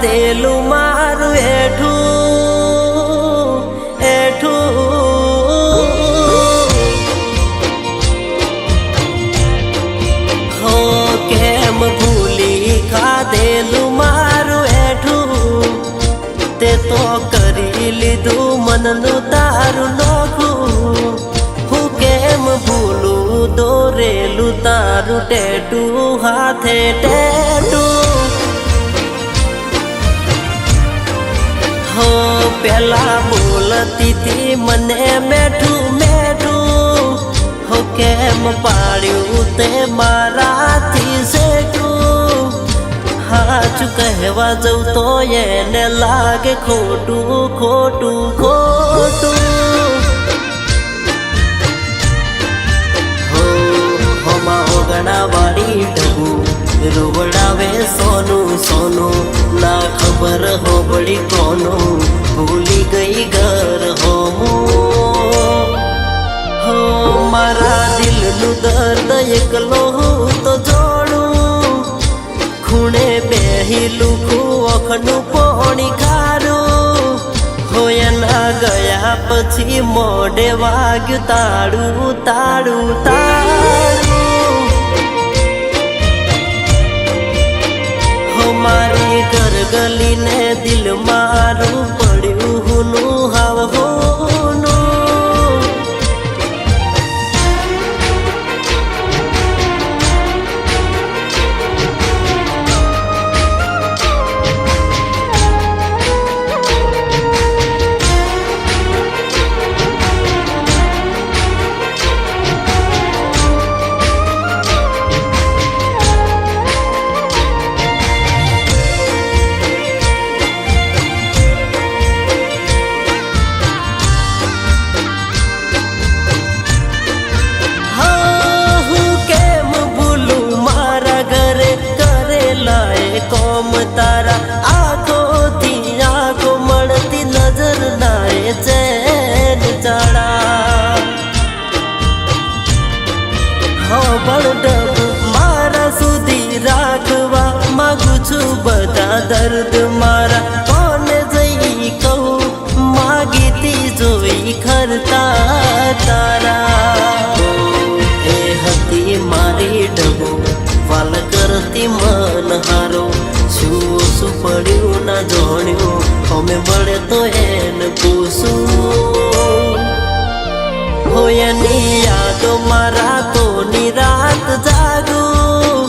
ખાધેલું મારું એઠું એઠું હો કેમ ભૂલી ખાધેલું મારું એઠું તે તો કરી લીધું મનનું તારું નોખું હું કેમ ભૂલું દોરેલું તારું ટેટું હાથે ટેટું હો પેલા બોલતી તી મને મેઠું મેઠું હો કેમ પાડ્યું તે મારાથી સેઠું હાચું કહેવા જઉં તો એને લાગે ખોટું ખોટું ખોટું વાળી ડબું રોવડાવે સોનું સોનું ના ખબર હોબળી કોનું ભૂલી ગઈ ઘર હોમું હો મારા દિલનું દર્દ એકલો હું તો જોડું ખૂણે બેહીલું ખુવખનું પોણી ખારું હોયના ગયા પછી મોઢે વાગ્યું તાળું તાળું તાળું મારી ઘર ગલીને દિલ મારું પડ્યું હુનું હાવ હોનું કોમ તારા આંખોથી આંખો મળતી નજર નાએ ચેન ચડા હા બળડબ મારા સુધી રાખવા માગું છું બધા દર્દ મારા કોને જઈ કહું માગીતી જોઈ ખરતા તારા એ હતી મારી ડબો વાલ કરતી મન હારો શું પડ્યું ના જોણ્યું અમે મળે તો એને પૂછું હોયની યાદો મારા તો નિરાત જાગું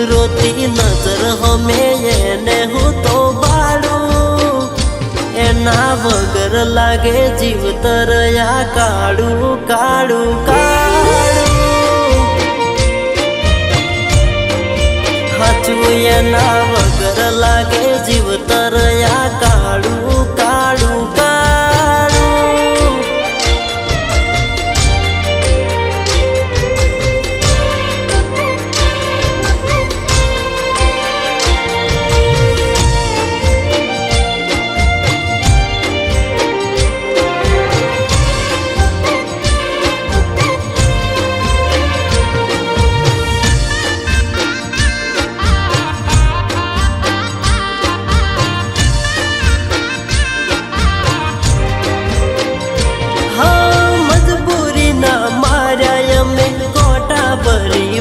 રોતી નજર હમે એને હું તો બાળું એના વગર લાગે જીવ તરયા કાળું કાળું કાળું એના વગર લાગે જીવ તરયા કાળું કાળું કાળું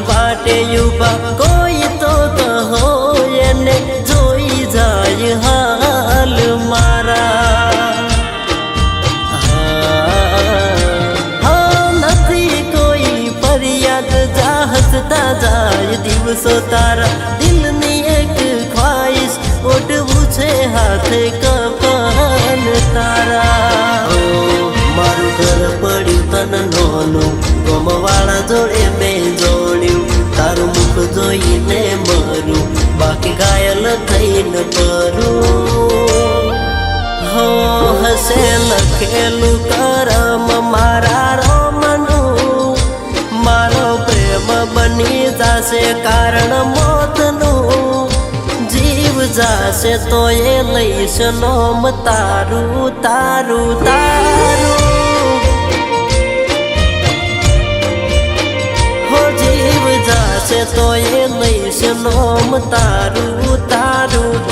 વાટે યુવા કોઈ તો હોય ને જોઈ જાય હાલ મારા હા નથી કોઈ ફરિયાદ જા હસતા જાય દિવસો તારા દિલની એક ખ્વાહિશ ઓઢવું છે હાથે કફન તારા મારું ઘર પડ્યું તન નોનું ગમવાળા જોડે મેં જોડ્યું તારું મુખ જોઈને મરું બાકી ઘાયલ થઈને પરું હો હસે લખેલું કરમ મારા રોમનું મારો પ્રેમ બની જાશે કારણ મોતનું જીવ જાશે તો એ લઈશ નોમ તારું તારું તારું તો એ લઈશ નોમ તારું તારું